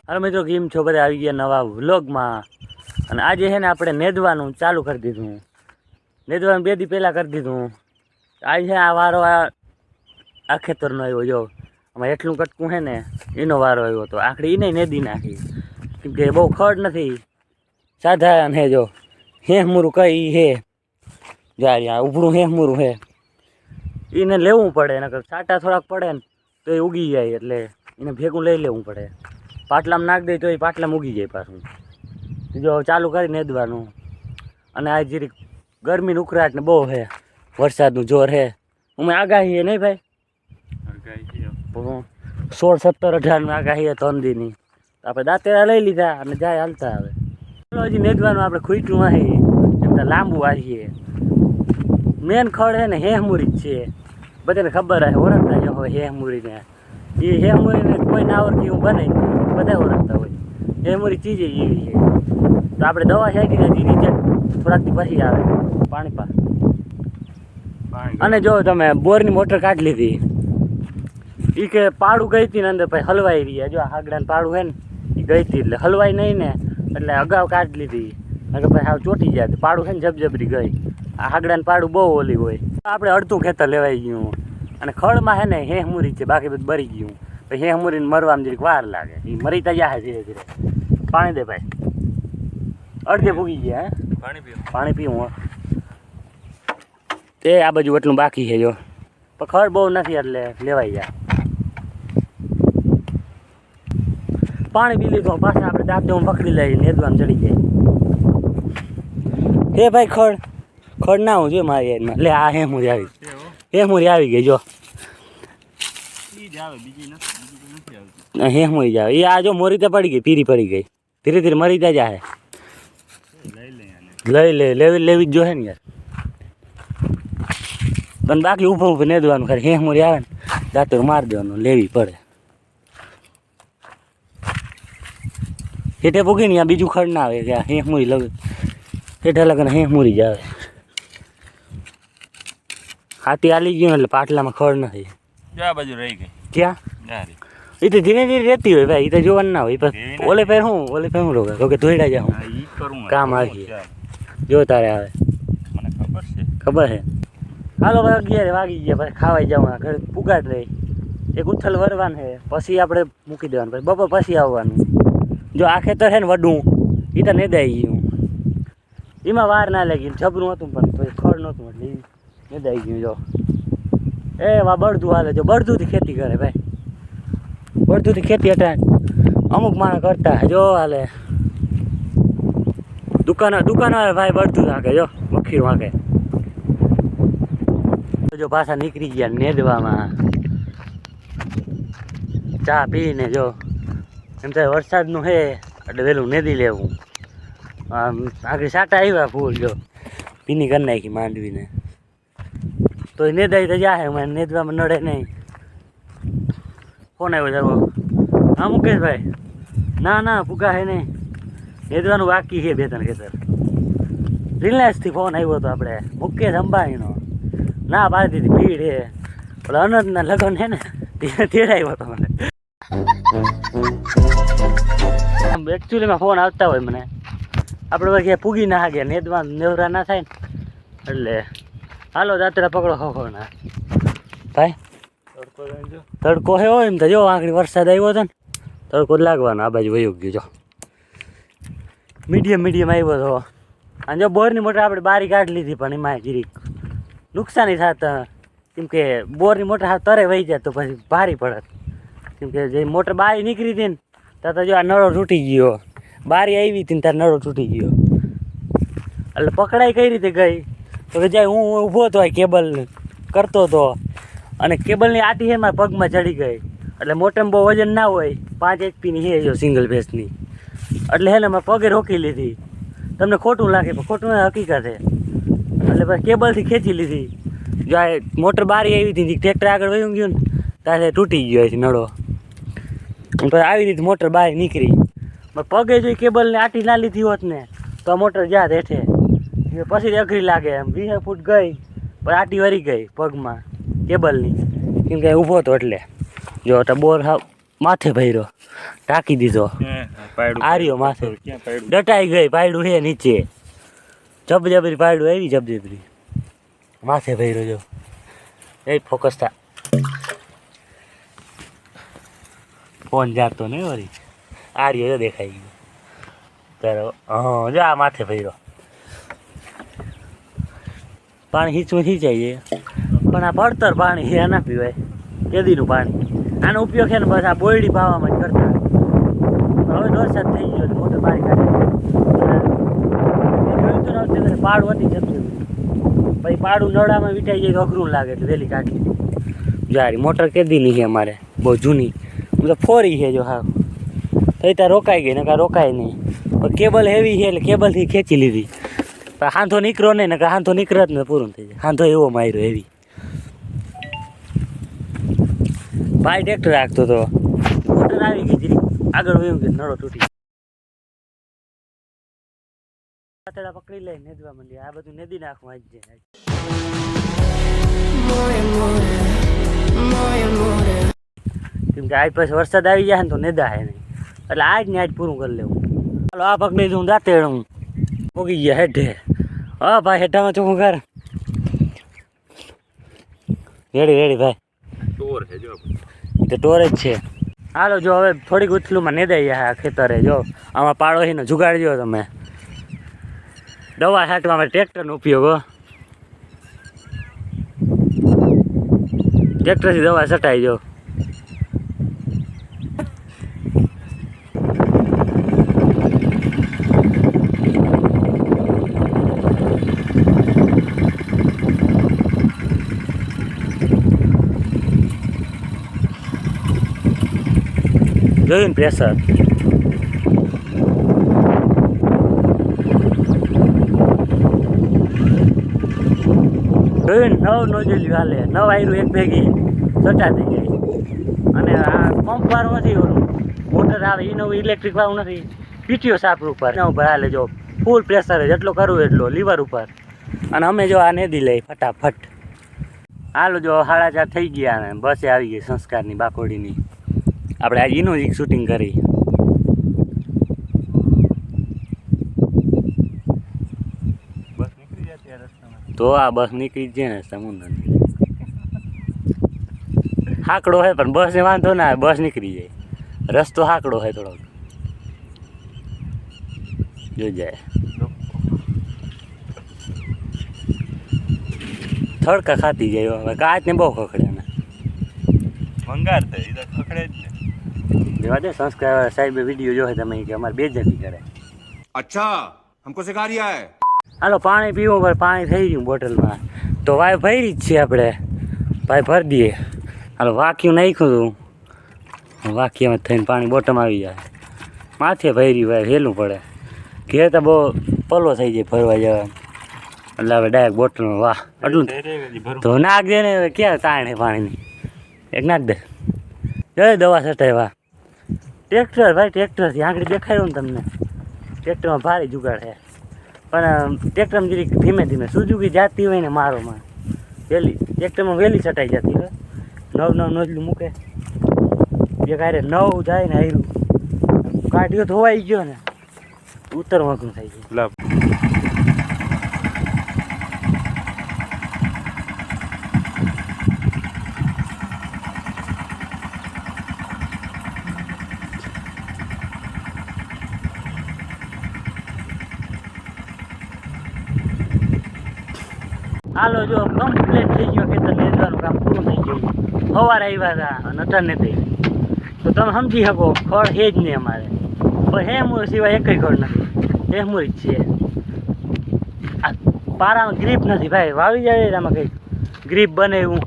હાલો મિત્રો, કેમ છો બધા? આવી ગયા નવા વ્લોગમાં. અને આજે છે ને આપણે નેદવાનું ચાલુ કરી દીધું. નેદવાનું 2 દી પહેલાં કરી દીધું. આજે આ વારો આ ખેતરનો આવ્યો. જો આમાં એટલું કટકું છે ને એનો વારો આવ્યો હતો. આખડી એને નેદી નાખી કેમ કે બહુ ખડ નથી, સાધારણ હે. જો હેહમૂરું કઈ હે, જાય ઉભરું હેહમૂરું હે, એને લેવું પડે. નકર સાટા થોડાક પડે ને તો એ ઉગી જાય, એટલે એને ભેગું લઈ લેવું પડે. પાટલામાં નાખી દઈ તો એ પાટલામાં ઉગી જાય પાછું. જો ચાલુ કરી નેદવાનું. અને આ જરીક ગરમીનું ઉકળાટ ને બહુ છે, વરસાદનું જોર છે. અમે આગાહી નહીં ભાઈ, 16, 17, 18 આગાહી 3 દીની. આપણે દાંતેરા લઈ લીધા અને જાય હાલતા. હવે ચાલો, હજી નેદવાનું આપણે ખૂટ્યું અહીં એમ લાંબુ આવીએ. મેન ખડ છે ને હેહમૂરી જ છે, બધાને ખબર હે, ઓળખતા જ હોય હેહમૂરીને. એ હેહમૂરીને કોઈ ના આવડતી હું બને, બધા ઓળખતા હોય. હેહમૂરી ચીજ એવી છે. તો આપણે દવા છાંટી નથી, રિઝલ્ટ થોડાક દી પછી આવે પાણી. અને જો તમે બોરની મોટર કાઢી લીધી, એ કે પાડું ગઈ હતી ને અંદર પછી હલવાઈ રહ્યા. જો હાગડાને પાડું છે ને એ ગઈ હતી, એટલે હલવાઈ નહીં ને, એટલે અગાઉ કાઢી લીધી. એટલે પછી હાવ ચોટી જાય. પાડું છે ને જબજબરી ગઈ. આ હાગડાને પાડું બહુ ઓલી હોય. આપણે અડધું ખેતર લેવાઈ ગયું. અને ખડમાં છે ને હેહમૂરી છે, બાકી બધું બરી ગયું. પછી હેહમૂરીને મરવામાં જરીક વાર લાગે. એ મરી તા જાય ધીરે ધીરે. પાણી દે ભાઈ, અડધે ભૂગી ગયા. હે પાણી પીવું તે આ બાજુ એટલું બાકી છે. જો પણ ખડ બહુ નથી એટલે લેવાઈ જાય. પાણી પી લીધું, પાછા આપણે દાંતે પકડી લઈએ, નેદવાનું ચડી જાય. હે ભાઈ, ખડ ના હું જો મારી યાદમાં. લે આ હેહમૂરી આવી, હેહમૂરી આવી ગઈ. જો હેહમૂરી જ આવે. એ આ જો મોરી તો પડી ગઈ, પીરી પડી ગઈ. ધીરે ધીરે મરી જાય. લેવી જ જોઈએ ને યાર. પણ બાકી ઊભું ઊભું નેદવાનું. ખરે હેહમૂરી આવે ને દાંતર મારી દેવાનું, લેવી પડે. હેઠે ભૂગી ને બીજું ખડ ના આવે. ત્યાં હેહમૂરી લગે, હેઠે લગે હેહમૂરી જ આવે. હાથી આલી ગયું એટલે પાટલામાં ખડ નથી. આ બાજુ રહી ગઈ. ક્યાં? એ તો ધીરે ધીરે રહેતી હોય ભાઈ, એ તો જોવાનું ના હોય. ઓલે ફેર હું રોગે તો કે ધોઈડા જા હું કામ આવી. જો તારે આવે મને ખબર છે. હાલો ભાઈ, 11 વાગી ગયા. પછી ખાવાઈ જવાનું, ઘરે પુગાટ રહી. એક ઉથલ વરવાનું છે, પછી આપણે મૂકી દેવાનું. પછી બપોર પછી આવવાનું. જો આ ખેતર છે ને વડું, એ તો નેદાઈ ગયું. એમાં વાર ના લાગી, જબરું હતું પણ પછી ખડ નહોતું એટલે નેદાઈ ગયું. જો એ વા બળદું હાલે. જો બળદુંથી ખેતી કરે ભાઈ, બળદુંથી ખેતી હટાય અમુક માણસ કરતા. જો હાલે દુકાનો ભાઈ બળદું નાખે. જો મખીરું નાખે. જો પાછા નીકળી ગયા નેદવામાં. ચા પીને જો એમ થાય વરસાદનું છે એટલે વહેલું નેદી લેવું. આગળ સાટા આવ્યા ફૂલ. જો પીની કરી નાખી માંડવીને, તો એ નેદાઈ તો જાય. મને નેદવામાં નડે નહીં. ફોન આવ્યો જરો. હા મુકેશભાઈ, ના ફૂગા હે નહીં, નેદવાનું બાકી છે 2-3 ખેતર. રિલાયન્સથી ફોન આવ્યો હતો આપણે મુકેશ અંબાણીનો. ના પાડી દીધી, ભીડ છે. ઓલા અનંતના લગ્ન છે ને તેડાવ્યો હતો મને. એકચ્યુઅલીમાં ફોન આવતા હોય મને, આપણે પછી પૂગી ના ગયા, નેવરા ના થાય ને એટલે. હાલો દાતરા પકડો ખોખો ના ભાઈ. તડકો હે હોય એમ તો. જો આખરી વરસાદ આવ્યો હતો ને, તડકો જ લાગવાનો. આ બાજુ વયો ગયો. જો મીડિયમ આવ્યો હતો. અને જો બોરની મોટર આપણે બારી કાઢી લીધી, પણ એમાં જરીક નુકસાની થતા. કેમ કે બોરની મોટર હાથ તરે વહી જાય તો પછી ભારી પડે. કેમ કે જે મોટર બારી નીકળી હતી ને ત્યાં તો જો આ નળો તૂટી ગયો. બારી આવી હતી ને ત્યારે નળો તૂટી ગયો. એટલે પકડાઈ કઈ રીતે ગઈ તો કે જાય હું ઊભો હતો, કેબલ કરતો હતો, અને કેબલની આટી છે મારા પગમાં ચડી ગઈ. એટલે મોટરમાં બહુ વજન ના હોય, 5 HP છે જો સિંગલ ફેસની. એટલે હે ને મેં પગે રોકી લીધી. તમને ખોટું લાગે પણ ખોટું હકીકત છે. એટલે પછી કેબલથી ખેંચી લીધી. જો આ મોટર બારી આવી હતી, ટ્રેક્ટર આગળ વયું ગયું ને ત્યારે તૂટી ગયો છે નળો. પછી આવી રીતે મોટર બહાર નીકળી. પગે જો કેબલને આટી ના લીધી હોત ને તો આ મોટર જાત હેઠે. પછી અઘરી લાગે. એમ 20 ફૂટ ગઈ પણ આટી વરી ગઈ પગમાં કેબલની. કેમ કે ઊભો હતો એટલે. જો તો બોર માથે ભર્યો ઢાંકી દીધો. પાયડું આર્યો માથે ક્યાં પાયડું ડટાઈ ગઈ, પાયડું હે નીચે, જબજબરી પાયડું આવી, જબજબરી માથે ભર્યો જો. એ ફોકસ થા, ફોન જાતો ને વળી. આર્યો જો દેખાઈ ગયો તારો. હા જો આ માથે ભર્યો. પાણી ખીચવું ખીચાઈ જાય, પણ આ પડતર પાણી છે, ના પીવાય. કેદીનું પાણી, આનો ઉપયોગ છે ને બસ આ બોયડી પાવામાં જ કરતા. હવે વરસાદ થઈ ગયો, મોટર બારી કાઢી પાડું હતી જતું, પછી પાડું નળામાં વીટાઈ જાય તો અઘરું લાગે એટલે વહેલી કાઢી. જારી મોટર કેદીની છે અમારે, બહુ જૂની. હું તો ફોરી છે જો. હા થઈ ત્યાં રોકાઈ ગઈ, નકા રોકાય નહીં. પણ કેબલ હેવી છે એટલે કેબલથી ખેંચી લીધી. પણ હાંધો નીકળો નહીં, નકા હાંધો નીકળત ને પૂરું થઈ જાય. હાંધો એવો માર્યો હેવી. ભાઈ ટ્રેક્ટર રાખતો હતો, મોટર આવી ગઈ જરી આગળ વયું ગયું, નળો તૂટી. પાતળા પકડી લઈ નેદવા માંડી. આ બધું નેદી નાખવું આજ છે. કેમ કે આજ પછી વરસાદ આવી જાય ને તો નેદા હે નહીં, એટલે આજ ને આજ પૂરું કરી લેવું. ચાલો આ પકડી દઉં દાંતેડું પોગી ગયા હેઠે. હા ભાઈ હેઠામાં ચોખ્ખું કર. રેડી રેડી ભાઈ, ટોર છે જો. એ તો ટોર જ છે. હાલો જો હવે થોડીક ઉથલુંમાં નેદાઈ જાય આ ખેતરે. જો આમાં પાડોશીનો જુગાડજો તમે. દવા છાંટવામાં ટ્રેક્ટરનો ઉપયોગ હો. ટ્રેક્ટરથી દવા છટાઈ જો. જોયું ને પ્રેશર. જોયું ને 9 નોઝલ હાલે, 9 આયરું એક ભેગી સટાતી ગઈ. અને આ પંપ વાળું નથી, ઓલું મોટર આવે એ નવું ઇલેક્ટ્રિક વાળું નથી. પીટીઓ સાપર ઉપર એના ઉપર હાલે જો. ફૂલ પ્રેશર જેટલો કરવું એટલો લીવર ઉપર. અને અમે જો આ નેદી લઈ ફટાફટ. હાલો જો 4:30 થઈ ગયા ને બસે આવી ગઈ સંસ્કારની બાકોડીની. આપણે આજે એનું જ શૂટિંગ કરી. બસ નીકળી જતી આ રસ્તામાં. તો આ બસ નીકળી જ જાય ને સમુદ્રની. હાકડો હોય પણ બસને વાંધો ના આવે, બસ નીકળી જાય. રસ્તો હાકડો હોય થોડોક, જો જાય. થડકા ખાતી જાય. હવે કાચને બહુ ખખડે ને ભંગાર થાય એ તો ખખડે જ ને. જેવા દે સંસ્કાર સાહેબે વિડીયો જોયો તમે કે અમારે બેજતી કરે. अच्छा हमको सिखा रिया है. હાલો પાણી પીવું, પર પાણી થઈ ગયું બોટલમાં તો વાય ભરી જ છે. આપણે ભાઈ ભરી દઈએ. હાલો વાક્યું નાખ્યું હતું, વાક્યમાં થઈને પાણી બોટમ આવી જાય. માથે ભર્યું ભાઈ વહેલું પડે. ઘેર તો બહુ પલો થઈ જાય ભરવા જવા. એટલે હવે ડાયરેક્ટ બોટલમાં. વાહ એટલું તો નાખ દે ને. હવે ક્યાં તાણ છે પાણીની, એક નાખ દે. જય દવા છટાય. વાહ ટ્રેક્ટર ભાઈ, ટ્રેક્ટરથી આંગળી દેખાયું ને તમને. ટ્રેક્ટરમાં ભારે જુગાડ છે, પણ ટ્રેક્ટરમાં જરીક ધીમે ધીમે સુઝુકી જાતી હોય ને મારોમાં વહેલી. ટ્રેક્ટરમાં વહેલી છટાઈ જતી હોય. 9 નોઝલું મૂકે બે કારે 9 જાય ને આયરું કાઢ્યો ધોવાઈ ગયો ને ઉતરવાનું થઈ ગયું. હાલો જો કમ્પ્લીટ થઈ ગયો ખેતર નેદવાનું કામ પૂરું થઈ ગયું. સવારે આવ્યા હતા અને અટાણે થઈ. તો તમે સમજી શકો ખડ છે જ નહીં અમારે. પણ હેમુર સિવાય એકય ખડ નથી, હેમુર જ છે. આ પારામાં ગ્રીપ નથી ભાઈ. વાવી જાય આમાં કંઈક ગ્રીપ બને એવું.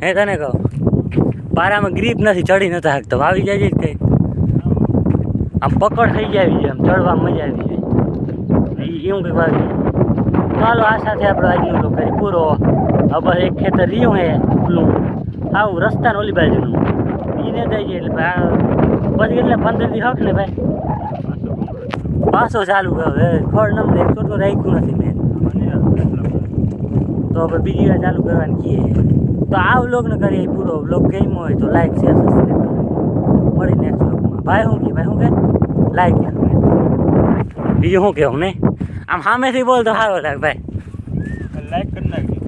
હે તને કહું પારામાં ગ્રીપ નથી, ચડી નતા હાકતો. વાવી જાય જ કંઈક આમ પકડ થઈ જાય છે, આમ ચડવા મજા આવી જાય એવું કંઈક વાવી જાય. ચાલો આ સાથે આપણે આજનો તો કરી પૂરો. હવે એક ખેતર રહ્યું હે પેલું આવું રસ્તાને ઓલી બાજુનું એને થઈ જાય એટલે પછી એટલે 15 દી હક ને ભાઈ પાછો ચાલુ હવે ખોડ નંબર 100 તો રાખ્યું નથી મેં. તો હવે બીજી વાર ચાલુ કરવાની કીએ. તો આ વ્લોગને કરીએ પૂરો. વ્લોગ ગમ્યો હોય તો લાઈક શેર સબસ્ક્રાઈબ. મળી નેક્સ્ટ વ્લોગમાં. ભાઈ શું કે લાઈક બીજું શું કેવું નહીં આમ સામેથી બોલ તો સારો લાગે ભાઈ લાઈક કરી નાખી